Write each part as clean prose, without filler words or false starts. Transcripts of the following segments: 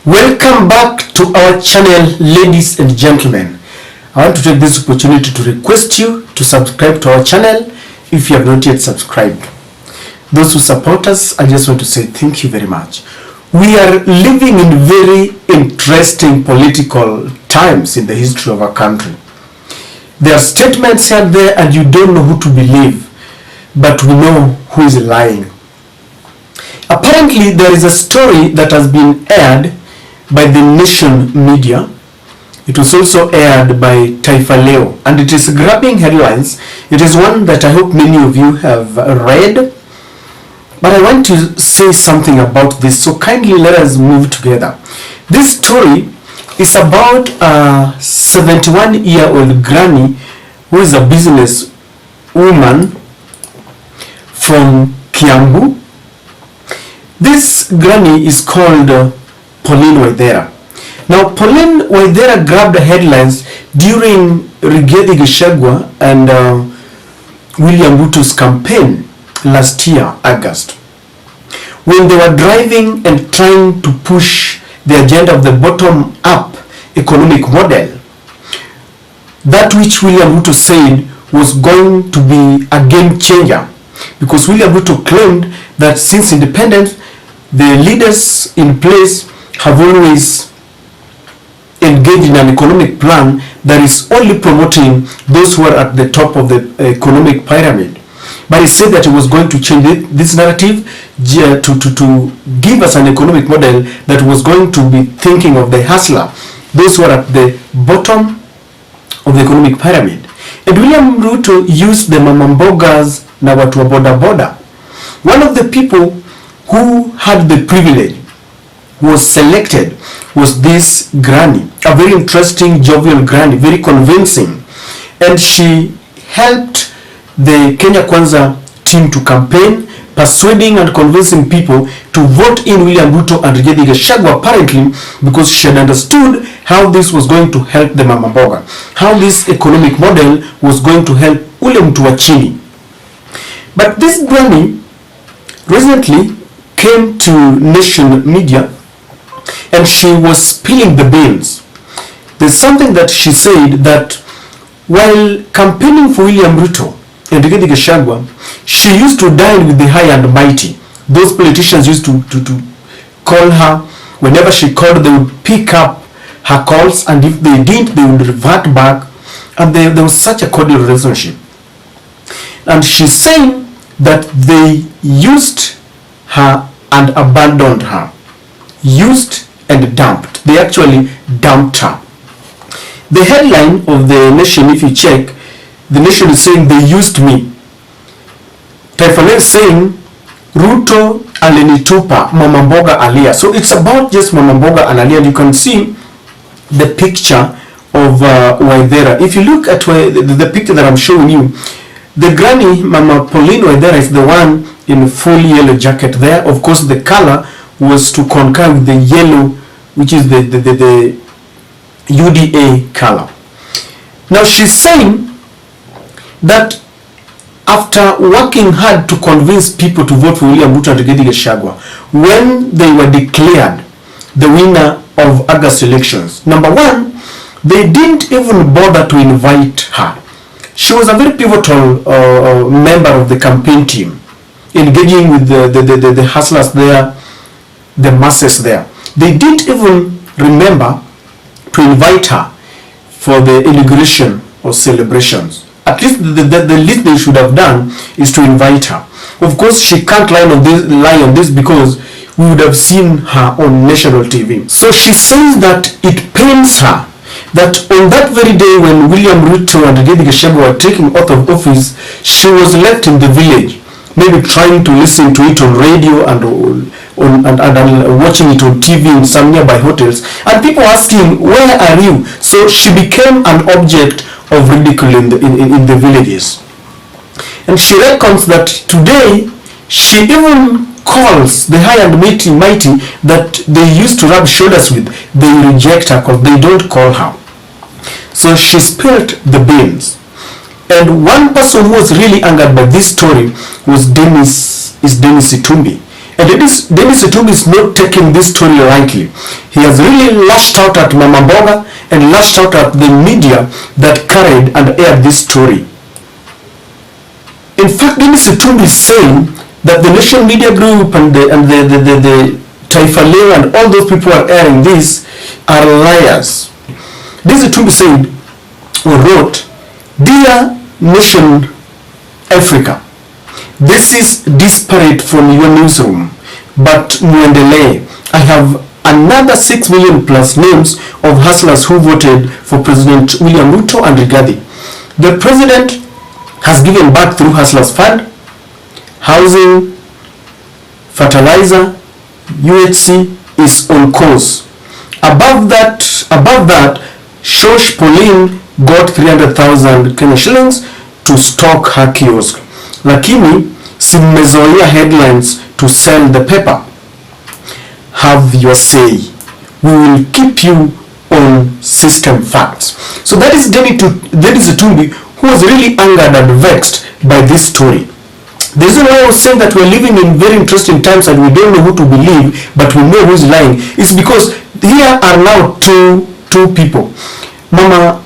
Welcome back to our channel, ladies and gentlemen. I want to take this opportunity to request you to subscribe to our channel if you have not yet subscribed. Those who support us, I just want to say thank you very much. We are living in very interesting political times in the history of our country. There are statements out there and you don't know who to believe, but we know who is lying. Apparently, there is a story that has been aired by the Nation media. It was also aired by Taifa Leo, and it is grabbing headlines. It is one that I hope many of you have read, but I want to say something about this, so kindly let us move together. This story is about a 71-year-old granny who is a business woman from Kiambu. This granny is called Pauline Waithera. Now, Pauline Waithera grabbed the headlines during Rigathi Gachagua and William Ruto's campaign last year, August, when they were driving and trying to push the agenda of the bottom-up economic model, that which William Ruto said was going to be a game changer, because William Ruto claimed that since independence, the leaders in place have always engaged in an economic plan that is only promoting those who are at the top of the economic pyramid. But he said that he was going to change this narrative to give us an economic model that was going to be thinking of the hustler, those who are at the bottom of the economic pyramid. And William Ruto used the Mbogas na watu wa boda boda. One of the people who had the privilege, was selected, was this granny, a very interesting, jovial granny, very convincing, and she helped the Kenya Kwanza team to campaign, persuading and convincing people to vote in William Ruto and Rigathi Gachagua, apparently because she had understood how this was going to help the Mama Mboga, how this economic model was going to help William Tuachini. But this granny recently came to Nation media and she was spilling the beans. There's something that she said, that while campaigning for William Ruto and Rigathi Gachagua, she used to dine with the high and mighty. Those politicians used to call her. Whenever she called, they would pick up her calls, and if they didn't, they would revert back, and there was such a cordial relationship. And she's saying that they used her and abandoned her. Used and dumped. They actually dumped her. The headline of the Nation, if you check, the Nation is saying they used me. Taifa Leo is saying Ruto alinitupa, Mama Mboga alia. So it's about just Mama Mboga and alia. You can see the picture of Waithera. If you look at the picture that I'm showing you, the granny, Mama Pauline Waithera, is the one in full yellow jacket there. Of course, the color was to concur with the yellow, which is the UDA color. Now she's saying that after working hard to convince people to vote for William Ruto and Rigathi Gachagua, when they were declared the winner of August elections, number one, they didn't even bother to invite her. She was a very pivotal member of the campaign team, engaging with the hustlers there, the masses there. They didn't even remember to invite her for the inauguration or celebrations. At least the least they should have done is to invite her. Of course, she can't lie on this because we would have seen her on national TV. So she says that it pains her that on that very day when William Ruto and Rigathi Gachagua were taking oath of office, she was left in the village, maybe trying to listen to it on radio and watching it on TV in some nearby hotels, and people asking, where are you? So she became an object of ridicule in the villages. And she reckons that today she even calls the high and mighty that they used to rub shoulders with, they reject her because they don't call her. So she spilled the beans. And one person who was really angered by this story was Dennis Itumbi. And Dennis Itumbi is not taking this story lightly. He has really lashed out at Mama Mboga and lashed out at the media that carried and aired this story. In fact, Dennis Itumbi is saying that the Nation Media Group and the Taifa Leo and all those people who are airing this are liars. Dennis Itumbi said or wrote, "Dear Nation Africa, this is disparate from your newsroom, but muendelee. I have another 6 million plus names of hustlers who voted for President William Ruto and Rigathi. The president has given back through Hustlers Fund, housing, fertilizer, UHC is on course. Above that, Shosh Pauline got 300,000 Kenya shillings to stock her kiosk. Lakini si mmezoea headlines to sell the paper. Have your say. We will keep you on system facts." So that is Dennis Itumbi, who was really angered and vexed by this story. The reason why I was saying that we're living in very interesting times and we don't know who to believe, but we know who's lying, is because here are now two people. Mama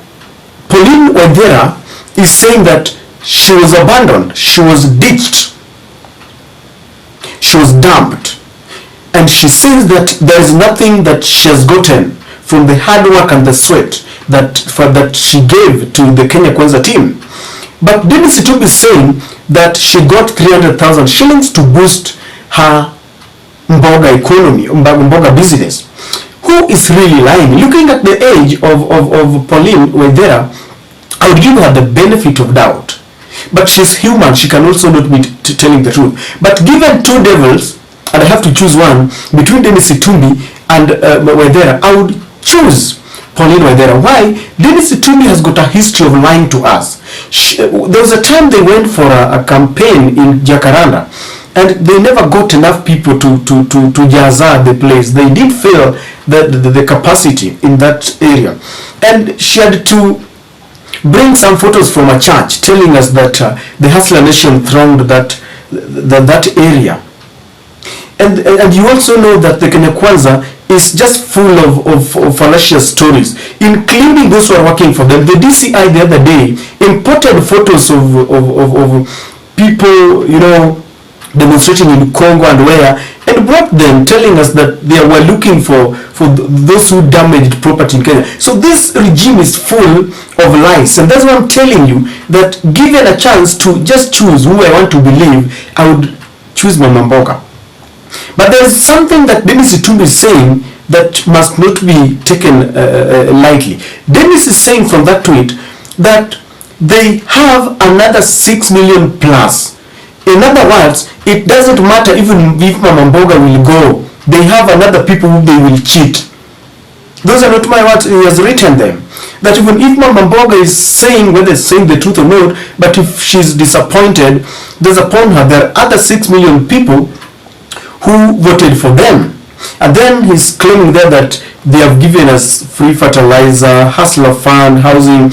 Pauline Waithera is saying that she was abandoned, she was ditched, she was dumped, and she says that there is nothing that she has gotten from the hard work and the sweat that she gave to the Kenya Kwanza team. But Dennis Itumbi is saying that she got 300,000 shillings to boost her Mboga economy, Mboga business. Who is really lying? Looking at the age of Pauline Waithera, I would give her the benefit of doubt. But she's human, she can also not be telling the truth. But given two devils, and I have to choose one between Dennis Itumbi and Waithera, I would choose Pauline Waithera. Why? Dennis Itumbi has got a history of lying to us. There was a time they went for a campaign in Jacaranda, and they never got enough people to jaza the place. They did fail the capacity in that area, and she had to bring some photos from a church telling us that the Hustler Nation thronged that area. And you also know that the Kenya Kwanza is just full of fallacious stories, including those who are working for them. The DCI the other day imported photos of people, demonstrating in Congo and where, and brought them, telling us that they were looking for those who damaged property in Kenya. So this regime is full of lies, and that's why I'm telling you that given a chance to just choose who I want to believe, I would choose Mama Mboga. But there is something that Dennis Itumbi is saying that must not be taken lightly. Dennis is saying from that tweet that they have another 6 million plus. In other words, it doesn't matter even if Mama Mboga will go. They have another people who they will cheat. Those are not my words, he has written them. That even if Mama Mboga is saying whether it's saying the truth or not, but if she's disappointed, there's upon her, there are other 6 million people who voted for them. And then he's claiming there that they have given us free fertilizer, Hustler Fund, housing.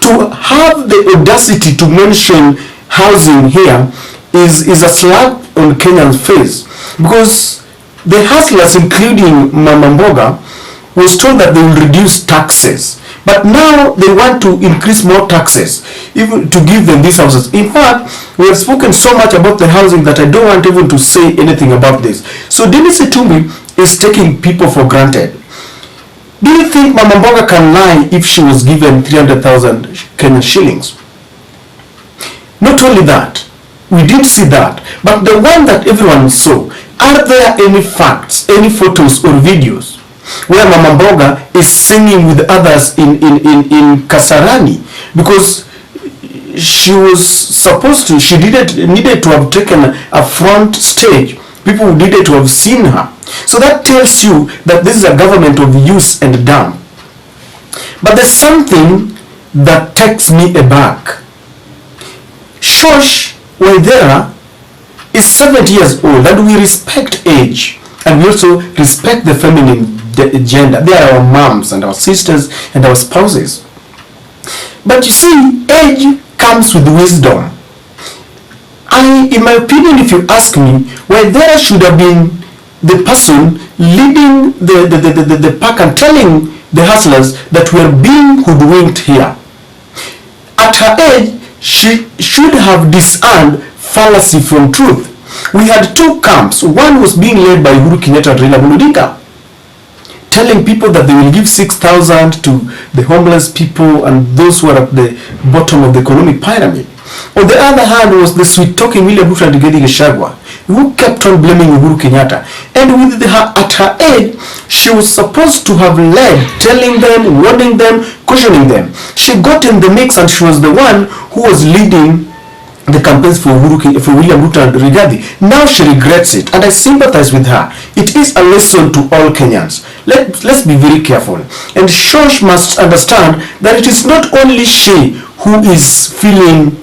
To have the audacity to mention housing here is a slap on Kenyans' face, because the hustlers, including Mama Mboga, was told that they will reduce taxes, but now they want to increase more taxes even to give them these houses. In fact, we have spoken so much about the housing that I don't want even to say anything about this. So Dennis Itumbi is taking people for granted. Do you think Mama Mboga can lie if she was given 300,000 Kenya shillings? Not only that, we did see that, but the one that everyone saw, are there any facts, any photos or videos where Mama Mboga is singing with others in Kasarani? Because she was supposed to, she needed to have taken a front stage. People needed to have seen her. So that tells you that this is a government of use and dump. But there's something that takes me aback. Shosh Waithera is 70 years old, and we respect age, and we also respect the feminine gender. They are our moms and our sisters and our spouses. But you see, age comes with wisdom. In my opinion, if you ask me, Waithera should have been the person leading the pack and telling the hustlers that we are being hoodwinked here. At her age, she should have discerned fallacy from truth. We had two camps. One was being led by Uhuru Kenyatta and Raila Odinga, telling people that they will give 6,000 to the homeless people and those who are at the bottom of the economic pyramid. On the other hand was the sweet-talking William Ruto and Rigathi Gachagua, who kept on blaming Uhuru Kenyatta. And with her, at her age, she was supposed to have led, telling them, warning them, cautioning them. She got in the mix and she was the one who was leading the campaigns for William Ruto and Rigathi. Now she regrets it, and I sympathize with her. It is a lesson to all Kenyans. Let's be very careful. And Shosh must understand that it is not only she who is feeling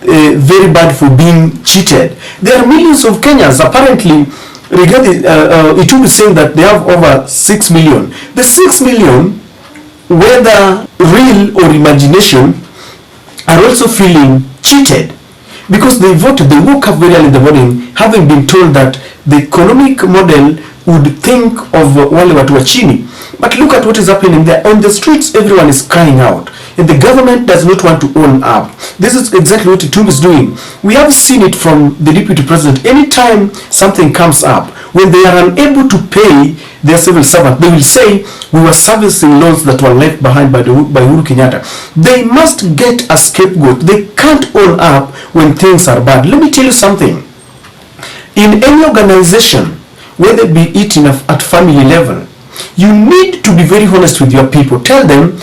very bad for being cheated. There are millions of Kenyans. Apparently, Itumbi is saying that they have over 6 million. The 6 million, whether real or imagination, are also feeling cheated because they voted. They woke up very early in the morning having been told that the economic model would think of wale watu wa chini. But look at what is happening there. On the streets, everyone is crying out. And the government does not want to own up. This is exactly what Itumbi is doing. We have seen it from the deputy president. Anytime something comes up, when they are unable to pay their civil servant, they will say, we were servicing loans that were left behind by Uhuru Kenyatta. They must get a scapegoat. They can't own up when things are bad. Let me tell you something. In any organization, whether it be it at family level, you need to be very honest with your people. Tell them,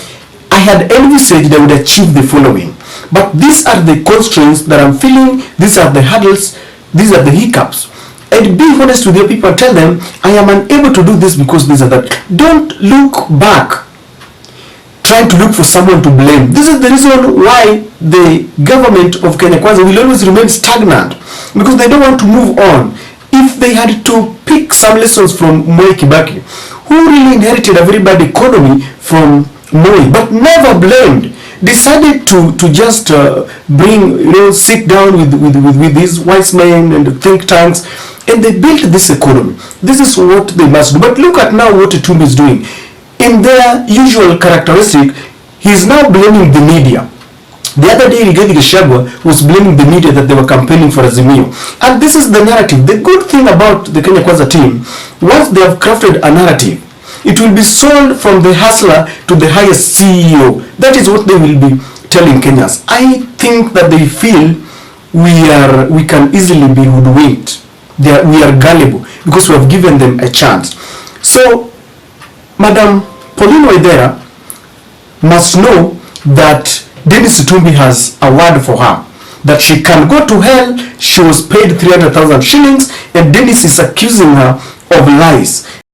I had envisaged I would achieve the following, but these are the constraints that I'm feeling, these are the hurdles, these are the hiccups. And be honest with your people and tell them, I am unable to do this because these are that. Don't look back trying to look for someone to blame. This is the reason why the government of Kenya Kwanza will always remain stagnant, because they don't want to move on. If they had to pick some lessons from Moi Kibaki, who really inherited a very bad economy from Moi, but never blamed, decided to just sit down with these wise men and think tanks, and they built this economy. This is what they must do. But look at now what Itumbi is doing. In their usual characteristic, he is now blaming the media. The other day, Rigathi Gachagua was blaming the media that they were campaigning for Azimio. And this is the narrative. The good thing about the Kenya Kwanza team, once they have crafted a narrative, it will be sold from the hustler to the highest CEO. That is what they will be telling Kenyans. I think that they feel we can easily be hoodwinked. We are gullible because we have given them a chance. So, Madam Pauline Waithera must know that Dennis Itumbi has a word for her, that she can go to hell. She was paid 300,000 shillings, and Dennis is accusing her of lies.